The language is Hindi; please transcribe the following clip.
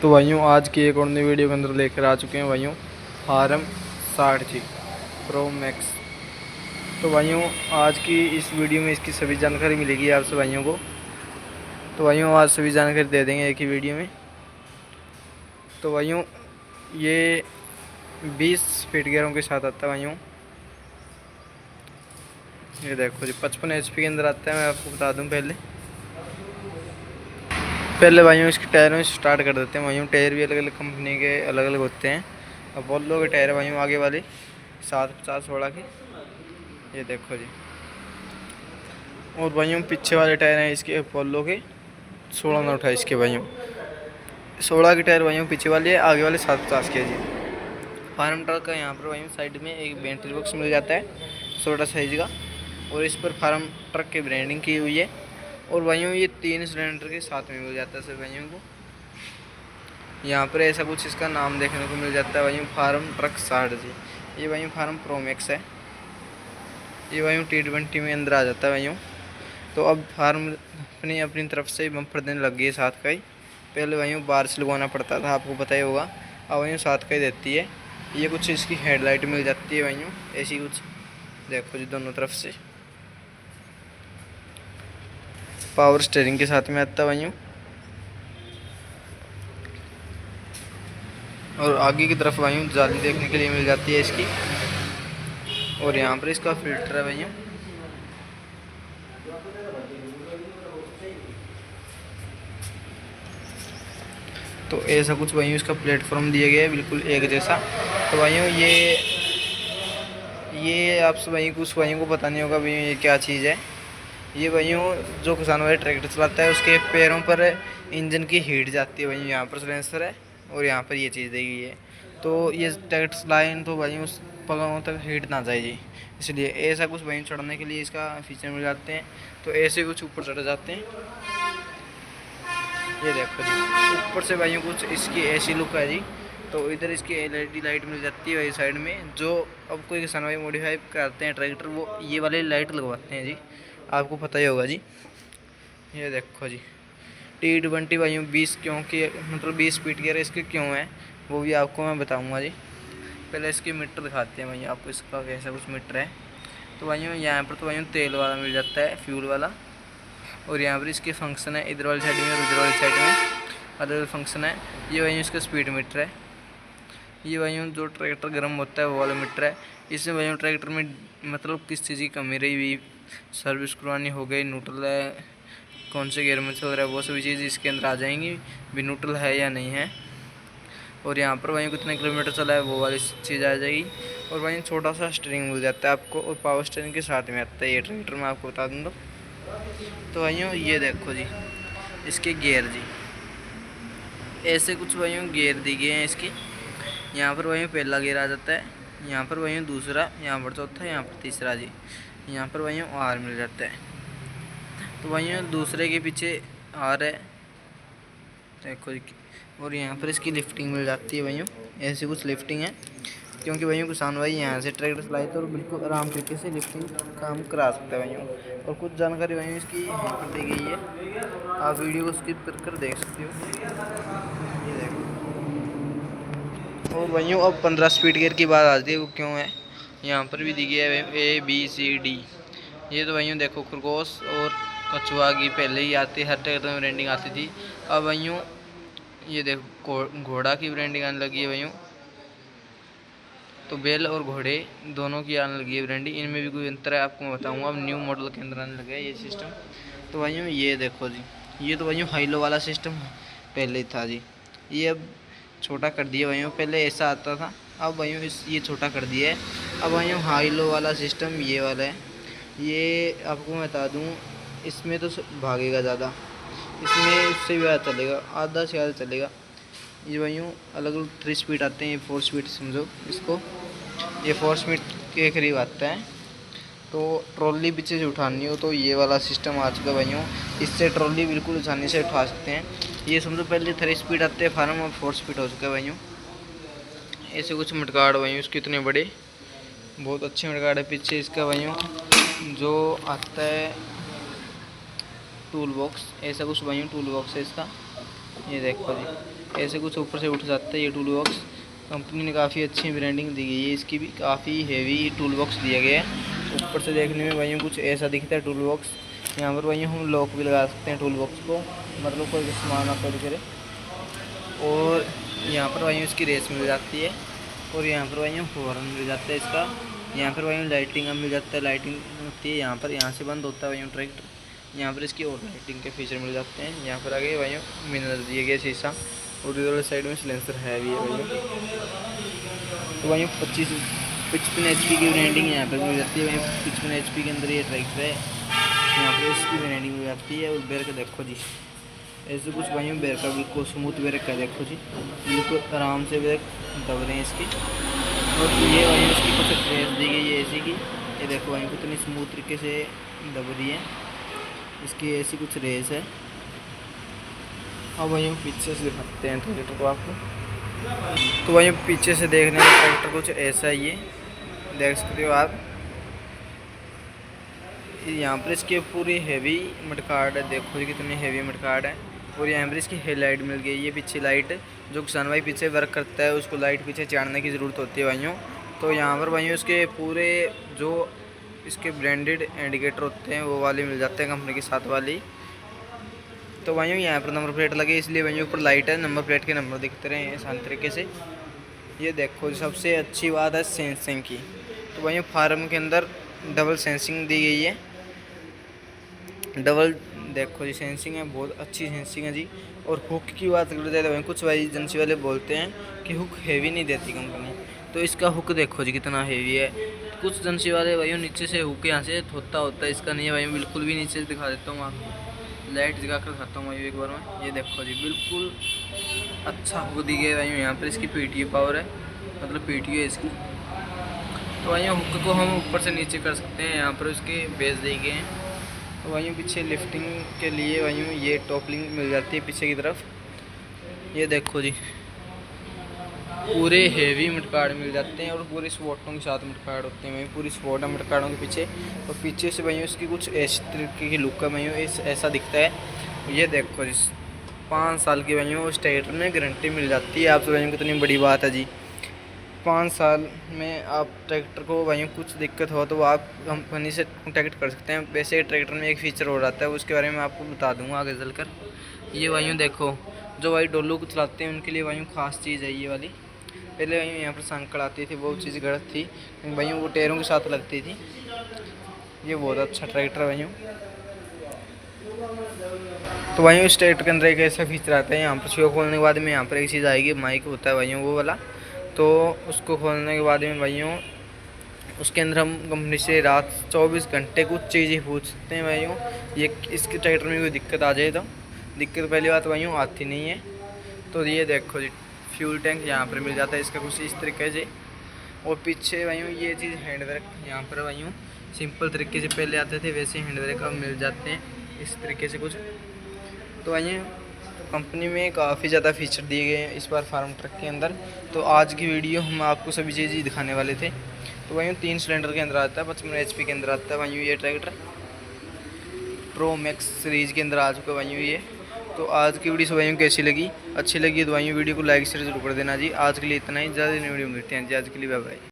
तो भाइयों आज की एक और नई वीडियो के अंदर लेकर आ चुके हैं भाइयों फारम 60G प्रो मैक्स। तो भाइयों आज की इस वीडियो में इसकी सभी जानकारी मिलेगी आपसे भाइयों को। तो भाइयों आज सभी जानकारी दे देंगे एक ही वीडियो में। तो भाइयों ये 20 फीट गियरों के साथ आता है भाइयों। ये देखो जी 55 HP के अंदर आता है। मैं आपको बता दूं पहले भाइयों इसके टायरों में स्टार्ट कर देते हैं भाइयों। टायर भी अलग अलग कंपनी के अलग अलग होते हैं। अब वॉल्वो के टायर भाइयों आगे वाले 750/16 के, ये देखो जी। और भाइयों पीछे वाले टायर हैं इसके वॉल्वो के 16/28 के भाइयों। 16 के टायर भाइयों पीछे वाले, आगे वाले 750 के जी। फार्म ट्रक का यहाँ पर भाइयों साइड में एक बैटरी बॉक्स मिल जाता है छोटा साइज का, और इस पर फार्म ट्रक की ब्रांडिंग की हुई है। और भाइयों ये 3 सिलेंडर के साथ में मिल जाता है सर भाइयों को। यहाँ पर ऐसा कुछ इसका नाम देखने को मिल जाता है भाइयों, फार्म ट्रक 60G। ये भाइयों फार्म प्रो मैक्स है। ये भाइयों T20 में अंदर आ जाता है भाइयों। तो अब फार्म अपनी तरफ से बम्पर देने लग गई है 7 का ही। पहले भाइयों बाहर से लगवाना पड़ता था, आपको पता ही होगा। अब भाइयों 7 का ही देती है। ये कुछ इसकी हेडलाइट मिल जाती है भाइयों ऐसी कुछ, देखो जी दोनों तरफ से। पावर स्टीयरिंग के साथ में आता है भाइयों। और आगे की तरफ भाइयों जाली देखने के लिए मिल जाती है इसकी। और यहाँ पर इसका फिल्टर है भाइयों। तो ऐसा कुछ भाइयों इसका प्लेटफॉर्म दिया गया है बिल्कुल एक जैसा। तो भाइयों ये आप भाइयों कुछ भाइयों को पता नहीं होगा भाइयों ये क्या चीज़ है। ये भाइयों जो किसान भाई ट्रैक्टर चलाता है उसके पैरों पर इंजन की हीट जाती है भाइयों। यहाँ पर सिलेंसर है और यहाँ पर ये चीज़ दी गई है। तो ये ट्रैक्टर चलाएं तो भाइयों उस पगाओं तक हीट ना जाए जी, इसलिए ऐसा कुछ भाइयों चढ़ने के लिए इसका फीचर मिल जाते हैं। तो ऐसे कुछ ऊपर चढ़ जाते हैं, ये देखो जी। ऊपर से भाइयों कुछ इसकी ऐसी लुक है जी। तो इधर इसकी LED लाइट मिल जाती है भाई साइड में। जो अब कोई किसान भाई मॉडिफाई करते हैं ट्रैक्टर, वो ये वाली लाइट लगवाते हैं जी, आपको पता ही होगा जी। ये देखो जी T20 भाइयों 20 क्यों के मतलब 20 फीट गियर इसके क्यों है वो भी आपको मैं बताऊंगा जी। पहले इसके मीटर दिखाते हैं भाइयों आपको, इसका कैसा कुछ मीटर है। तो भाइयों यहाँ पर तो भाइयों तेल वाला मिल जाता है, फ्यूल वाला। और यहाँ पर इसके फंक्शन है इधर वाली साइड में और उधर वाली साइड में अलग अलग फंक्शन है। ये भाइयों इसका स्पीड मीटर है। ये भाइयों जो ट्रैक्टर गर्म होता है वो वाला मीटर है। इसमें भाइयों ट्रैक्टर में मतलब किस चीज़ की कमी रही हुई, सर्विस करवानी हो गई, न्यूट्रल है, कौन से गियर में चल रहा है, वो सभी चीज़ इसके अंदर आ जाएंगी, भी न्यूट्रल है या नहीं है। और यहाँ पर भाइयों कितने किलोमीटर चला है वो वाली चीज़ आ जाएगी। और भाइयों छोटा सा स्टीयरिंग मिल जाता है आपको, और पावर स्टीयरिंग के साथ में आता है ये ट्रैक्टर में, आपको बता दूँ तो भाइयों ये देखो जी इसके गियर जी, ऐसे कुछ भाइयों गियर दिए गए हैं इसके। यहाँ पर भाइयों पहला गियर आ जाता है, यहाँ पर भाइयों दूसरा, यहाँ पर चौथा, यहाँ पर तीसरा जी। यहाँ पर भाइयों आर मिल जाता है। तो भाइयों दूसरे के पीछे आर है देखो जी। और यहाँ पर इसकी लिफ्टिंग मिल जाती है भाइयों, ऐसी कुछ लिफ्टिंग है। क्योंकि भाइयों किसान भाई यहाँ से ट्रैक्टर चलाए तो बिल्कुल आराम तरीके से लिफ्टिंग काम करा सकते हैं भाइयों। और कुछ जानकारी भाइयों इसकी यहाँ पर दी गई है, आप वीडियो को स्किप कर देख सकते हो, ये देखो। और भाइयों अब 15 स्पीड गियर की बात आती है, वो क्यों है यहाँ पर भी दी गई है ABCD। ये तो भाइयों देखो खरगोश और कछुआ की पहले ही आती है, हर ट्रैक्टर में ब्रांडिंग आती थी। अब भाइयों ये देखो घोड़ा की ब्रांडिंग आने लगी है भाइयों। तो बैल और घोड़े दोनों की आने लगी है ब्रांडिंग, इनमें भी कोई अंतर है आपको मैं बताऊंगा। अब न्यू मॉडल के अंदर आने लगा है ये सिस्टम। तो भाइयों ये देखो जी, ये तो भाइयों हाईलो वाला सिस्टम पहले था जी, ये अब छोटा कर दिया भाइयों। पहले ऐसा आता था, अब भाइयों ये छोटा कर दिया है। अब भाइयों हाईलो वाला सिस्टम ये वाला है। ये आपको मैं बता दूँ, इसमें तो भागेगा ज़्यादा, इसमें उससे भी ज़्यादा चलेगा, आधा से ज़्यादा चलेगा। ये भाइयों अलग अलग 3 स्पीड आते हैं, ये 4 स्पीड समझो इसको, ये 4 स्पीड के करीब आता है। तो ट्रॉली पीछे से उठानी हो तो ये वाला सिस्टम आ चुका है भाइयों, इससे ट्रॉली बिल्कुल आसानी से उठा सकते हैं। ये समझो पहले 3 स्पीड आते हैं फार्म, और 4 स्पीड हो चुका है भाइयों। ऐसे कुछ मटगाड़ भाइयों इसके इतने बड़े, बहुत अच्छे मटगाड़ है पीछे इसका भाइयों। जो आता है टूल बॉक्स, ऐसा कुछ भाइयों टूल बॉक्स है इसका। ये देखो जी, ऐसे कुछ ऊपर से उठ जाता है ये टूल बॉक्स। कंपनी ने काफ़ी अच्छी ब्रांडिंग दी गई है, इसकी भी काफ़ी हेवी टूल बॉक्स दिया गया है। ऊपर से देखने में भाइयों कुछ ऐसा दिखता है टूल बॉक्स। यहाँ पर भाइयों हम लॉक भी लगा सकते हैं टूल बॉक्स को, मतलब कोई भी सामान आप करे। और यहाँ पर भाइयों इसकी रेस मिल जाती है, और यहाँ पर भाइयों हॉर्न मिल जाता है इसका। यहाँ पर भाइयों लाइटिंग का मिल जाता है, लाइटिंग होती है यहाँ पर, यहाँ से बंद होता है भाइयों ट्रैक्टर। यहाँ पर इसकी और लाइटिंग के फीचर मिल जाते हैं। यहाँ पर आगे भाइयों मिनर दिए गए शीशा, और इधर साइड में सिलेंसर है भी है भाइयों। तो भाइयों 55 HP की ब्रांडिंग यहाँ पर मिल जाती है भाई। 55 HP के अंदर ये ट्रैक्टर है, यहाँ पर इसकी ब्रांडिंग मिल जाती है। और ब्रेक देखो जी, ऐसे कुछ भाइयों ब्रेक का बिल्कुल स्मूथ ब्रेक का देखो जी, बिल्कुल आराम से ब्रेक दब रहे हैं इसकी। और ये भाइयों इसकी कुछ रेस दी गई है एसी की, ये देखो भाइयों कितनी स्मूथ तरीके से दब रही है, इसकी ऐसी कुछ रेस है। अब भाइयों पीछे से दिखाते हैं ट्रैक्टर को आपको। तो भाइयों पीछे से देखने में ट्रैक्टर कुछ ऐसा ही है, देख सकते हो आप। यहाँ पर इसके पूरी हेवी मडगार्ड है, देखो जी कितनी हेवी मडगार्ड है। और यहाँ पर इसकी हेडलाइट मिल गई है, पीछे लाइट जो किसान भाई पीछे वर्क करता है उसको लाइट पीछे चाड़ने की ज़रूरत होती है भाइयों। तो यहाँ पर भाइयों इसके पूरे जो इसके ब्रांडेड इंडिकेटर होते हैं वो वाले मिल जाते हैं कंपनी के साथ वाली। तो भाइयों यहाँ पर नंबर प्लेट लगे, इसलिए भाइयों ऊपर लाइट है, नंबर प्लेट के नंबर दिखते रहे आसान तरीके से। ये देखो सबसे अच्छी बात है सेंसिंग की। तो भाइयों फार्म के अंदर डबल सेंसिंग दी गई है, डबल देखो जी सेंसिंग है, बहुत अच्छी सेंसिंग है जी। और हुक की बात कर जाए तो भाई कुछ भाई एजेंसी वाले बोलते हैं कि हुक हेवी नहीं देती कंपनी, तो इसका हुक देखो जी कितना हेवी है। कुछ एजेंसी वाले भाइयों नीचे से हुक यहाँ से होता है, इसका नहीं है भाई, बिल्कुल भी नीचे से दिखा देता हूँ आपको, लाइट जगा कर दिखाता हूँ भाई एक बार में। ये देखो जी बिल्कुल अच्छा हुक दी गई भाई। यहाँ पर इसकी PTO पावर है, मतलब PTO है इसकी। तो भाई हुक को हम ऊपर से नीचे कर सकते हैं, यहाँ पर उसके बेस दिए गए हैं। तो वहीं पीछे लिफ्टिंग के लिए वहीं ये टॉपलिंग मिल जाती है पीछे की तरफ। ये देखो जी पूरे हेवी मडगार्ड मिल जाते हैं, और पूरे स्पॉटों के साथ मडगार्ड होते हैं, वहीं पूरी स्पॉट है मडगार्डों के पीछे। और पीछे से वहीं उसकी कुछ ऐसी तरीके की लुक है, वहीं ऐसा दिखता है। ये देखो जी 5 साल की वहीं उस ट्रैक्टर में गारंटी मिल जाती है आपसे, वहीं कितनी बड़ी बात है जी। 5 साल में आप ट्रैक्टर को वहीं कुछ दिक्कत हो तो आप कंपनी से कॉन्टैक्ट कर सकते हैं। वैसे ट्रैक्टर में एक फ़ीचर हो जाता है, उसके बारे में आपको बता दूंगा आगे चलकर। ये वहीं देखो जो भाई डोलू को चलाते हैं उनके लिए वहीं ख़ास चीज़ है ये वाली। पहले वहीं यहाँ पर संकड़ आती थी, वो चीज़ गलत थी, वहीं वो टायरों के साथ लगती थी। ये बहुत अच्छा ट्रैक्टर है वहीं। तो वहीं उस ट्रैक्टर के अंदर एक ऐसा फीचर आता है, यहाँ पर छुआ खोलने के बाद में यहाँ पर एक चीज़ आएगी, माइक होता है वहीं वो वाला। तो उसको खोलने के बाद में भाइयों उसके अंदर हम कंपनी से रात 24 घंटे कुछ चीज़ें पूछ सकते हैं भाइयों। ये इसके ट्रैक्टर में कोई दिक्कत आ जाए तो दिक्कत पहली बात भाइयों आती नहीं है। तो ये देखो जी फ्यूल टैंक यहाँ पर मिल जाता है इसका कुछ इस तरीके से। और पीछे भाइयों ये चीज़ हैंड ब्रेक यहाँ पर भाइयों सिंपल तरीके से पहले आते थे, वैसे हैंड ब्रेक अब मिल जाते हैं इस तरीके से कुछ। तो भाइयों कंपनी में काफ़ी ज़्यादा फीचर दिए गए हैं इस बार फार्म ट्रक के अंदर। तो आज की वीडियो हम आपको सभी चीज़ दिखाने वाले थे। तो वहीं 3 सिलेंडर के अंदर आता है, 55 HP के अंदर आता है वहीं ये ट्रैक्टर। प्रो मैक्स सीरीज़ के अंदर आ चुका है वहीं ये। तो आज की वीडियो वहीं कैसी लगी, अच्छी लगी तो वहीं वीडियो को लाइक शेयर जरूर कर देना जी। आज के लिए इतना ही, ज़्यादा वीडियो मिलते हैं जी, आज के लिए बाय बाय।